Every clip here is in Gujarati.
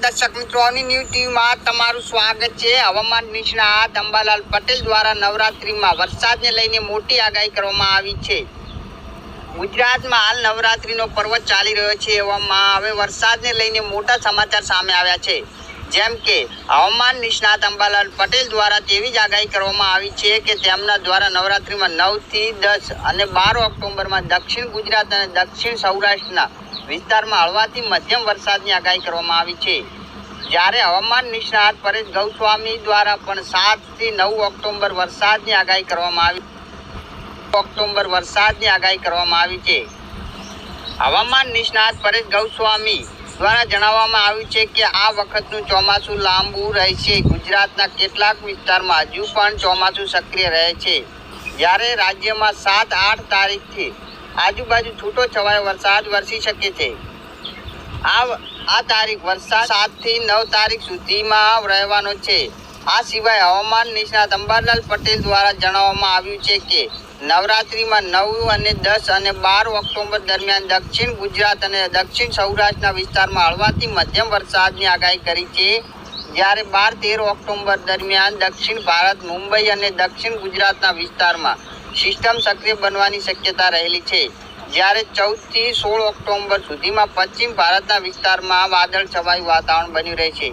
દર્શક મિત્રોની ન્યૂ ટીવીમાં તમારું સ્વાગત છે। હવામાન નિષ્ણાત અંબાલાલ પટેલ દ્વારા નવરાત્રીમાં વરસાદને લઈને મોટી આગાહી કરવામાં આવી છે। ગુજરાતમાં હાલ નવરાત્રીનો પર્વ ચાલી રહ્યો છે। એવામાં હવે વરસાદને લઈને મોટા સમાચાર સામે આવ્યા છે। જેમ કે હવામાન નિષ્ણાત અંબાલાલ પટેલ દ્વારા તેવી જ આગાહી કરવામાં આવી છે કે તેમના દ્વારા નવરાત્રીમાં 9 થી 10 અને 12 ઓક્ટોબરમાં દક્ષિણ ગુજરાત અને દક્ષિણ સૌરાષ્ટ્રના વિસ્તારમાં હળવાથી મધ્યમ વરસાદની આગાહી કરવામાં આવી છે। જ્યારે હવામાન નિષ્ણાત પરેશ ગૌસ્વામી દ્વારા પણ 7 થી 9 ઓક્ટોબર વરસાદની આગાહી કરવામાં આવી છે। હવામાન નિષ્ણાત પરેશ ગૌસ્વામી દ્વારા જણાવવામાં આવ્યું છે કે આ વખતનું ચોમાસું લાંબુ રહેશે। ગુજરાતના કેટલાક વિસ્તારમાં હજુ પણ ચોમાસું સક્રિય રહે છે। જ્યારે રાજ્યમાં 7-8 તારીખથી આજુબાજુ છૂટો છવાયો વરસાદ વરસી શકે છે। આ તારીખ વરસાદ 7 થી 9 તારીખ સુધીમાં રહેવાનો છે। આ સિવાય હવામાન નિષ્ણાત અંબાલાલ પટેલ દ્વારા જણાવવામાં આવ્યું છે કે નવરાત્રીમાં 9 અને 10 અને 12 ઓક્ટોબર દરમિયાન દક્ષિણ ગુજરાત અને દક્ષિણ સૌરાષ્ટ્રના વિસ્તારમાં હળવાથી મધ્યમ વરસાદની આગાહી કરી છે। જ્યારે 12-13 ઓક્ટોબર દરમિયાન દક્ષિણ ભારત, મુંબઈ અને દક્ષિણ ગુજરાતના વિસ્તારમાં સિસ્ટમ સક્રિય બનવાની શક્યતા રહેલી છે। જ્યારે 14 થી 16 ઓક્ટોબર સુધીમાં પશ્ચિમ ભારતના વિસ્તારમાં વાદળ છવાયું વાતાવરણ બન્યું રહેશે।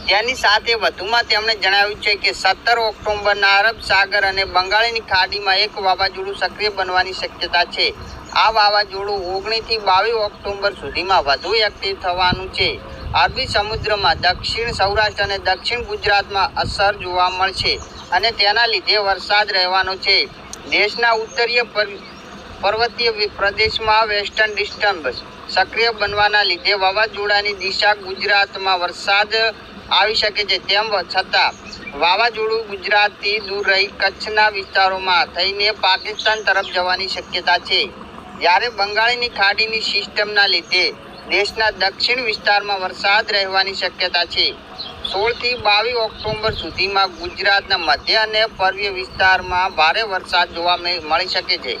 તેની સાથે વધુમાં તેમણે જણાવ્યું છે કે 17 ઓક્ટોબરના અરબ સાગર અને બંગાળની ખાડીમાં એક વાવાઝોડું સક્રિય બનવાની શક્યતા છે। આ વાવાઝોડું 19 થી 22 ઓક્ટોબર સુધીમાં વધુ એક્ટિવ થવાનું છે। અરબી સમુદ્રમાં દક્ષિણ સૌરાષ્ટ્ર અને દક્ષિણ ગુજરાતમાં અસર જોવા મળશે અને તેના લીધે વરસાદ રહેવાનો છે। દેશના ઉત્તરીય પર્વતીય પ્રદેશમાં વેસ્ટર્ન ડિસ્ટર્બન્સ સક્રિય બનવાના લીધે વાવાઝોડાની દિશા ગુજરાતમાં વરસાદ આવી શકે છે। તેમ છતાં વાવાઝોડું ગુજરાતથી દૂર રહી કચ્છના વિસ્તારોમાં થઈને પાકિસ્તાન તરફ જવાની શક્યતા છે। જ્યારે બંગાળની ખાડીની સિસ્ટમના લીધે દેશના દક્ષિણ વિસ્તારમાં વરસાદ રહેવાની શક્યતા છે। 16 થી 22 ઓક્ટોબર સુધીમાં ગુજરાતના મધ્ય અને પૂર્વીય વિસ્તારમાં ભારે વરસાદ જોવા મળી શકે છે।